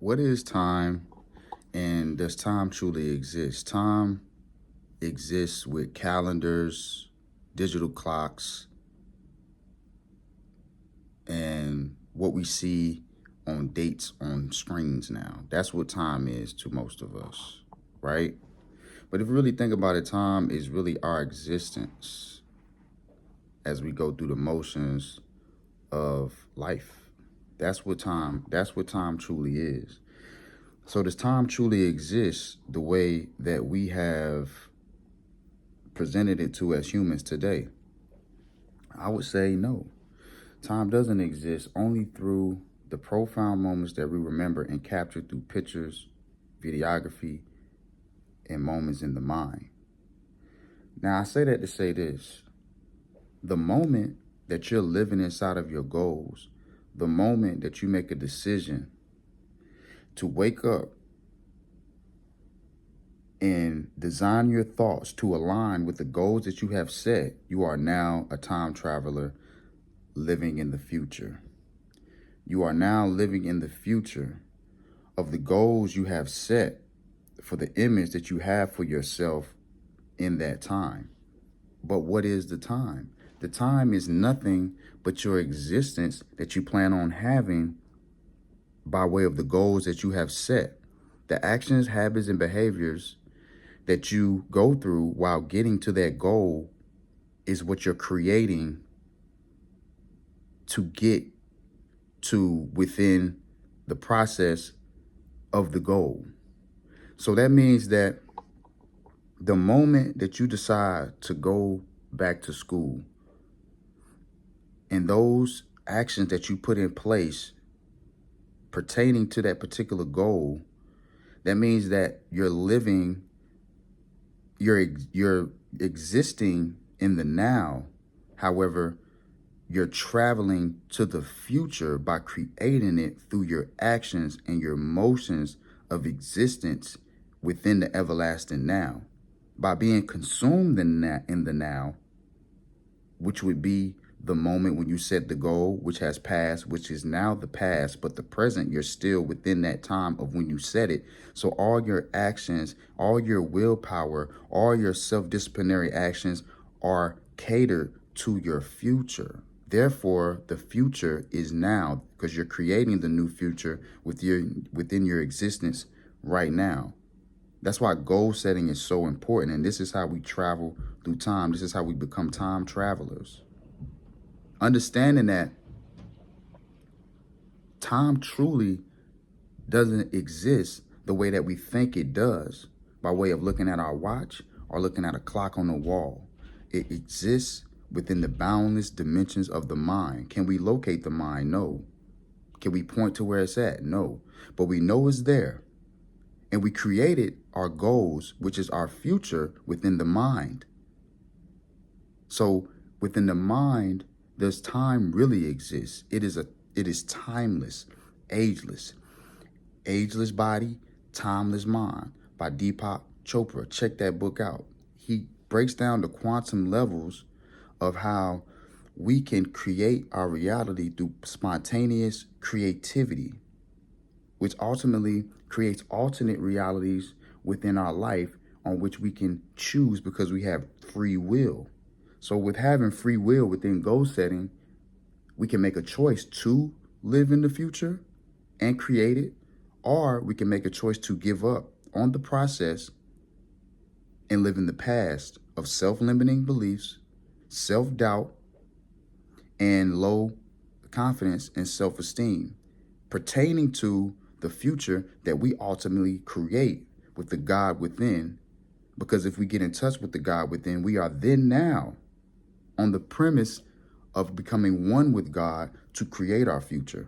What is time, and does time truly exist? Time exists with calendars, digital clocks, and what we see on dates on screens now. That's what time is to most of us, right? But if you really think about it, time is really our existence as we go through the motions of life. That's what time truly is. So does time truly exist the way that we have presented it to as humans today? I would say no. Time doesn't exist only through the profound moments that we remember and capture through pictures, videography, and moments in the mind. Now, I say that to say this. The moment that you're living inside of your goals, the moment that you make a decision to wake up and design your thoughts to align with the goals that you have set, you are now a time traveler living in the future. You are now living in the future of the goals you have set for the image that you have for yourself in that time. But what is the time? The time is nothing but your existence that you plan on having by way of the goals that you have set. The actions, habits, and behaviors that you go through while getting to that goal is what you're creating to get to within the process of the goal. So that means that the moment that you decide to go back to school and those actions that you put in place pertaining to that particular goal, that means that you're living, you're existing in the now. However, you're traveling to the future by creating it through your actions and your motions of existence within the everlasting now. By being consumed in the now, which would be the moment when you set the goal, which has passed, which is now the past, but the present, you're still within that time of when you set it. So all your actions, all your willpower, all your self-disciplinary actions are catered to your future. Therefore, the future is now because you're creating the new future within your existence right now. That's why goal setting is so important. And this is how we travel through time. This is how we become time travelers. Understanding that time truly doesn't exist the way that we think it does by way of looking at our watch or looking at a clock on the wall. It exists within the boundless dimensions of the mind. Can we locate the mind? No. Can we point to where it's at? No. But we know it's there. And we created our goals, which is our future, within the mind. So within the mind, does time really exist? It is timeless, ageless. Ageless Body, Timeless Mind by Deepak Chopra. Check that book out. He breaks down the quantum levels of how we can create our reality through spontaneous creativity, which ultimately creates alternate realities within our life on which we can choose because we have free will. So with having free will within goal setting, we can make a choice to live in the future and create it, or we can make a choice to give up on the process and live in the past of self-limiting beliefs, self-doubt, and low confidence and self-esteem pertaining to the future that we ultimately create with the God within. Because if we get in touch with the God within, we are then now on the premise of becoming one with God to create our future.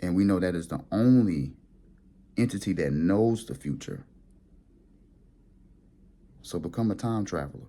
And we know that is the only entity that knows the future. So become a time traveler.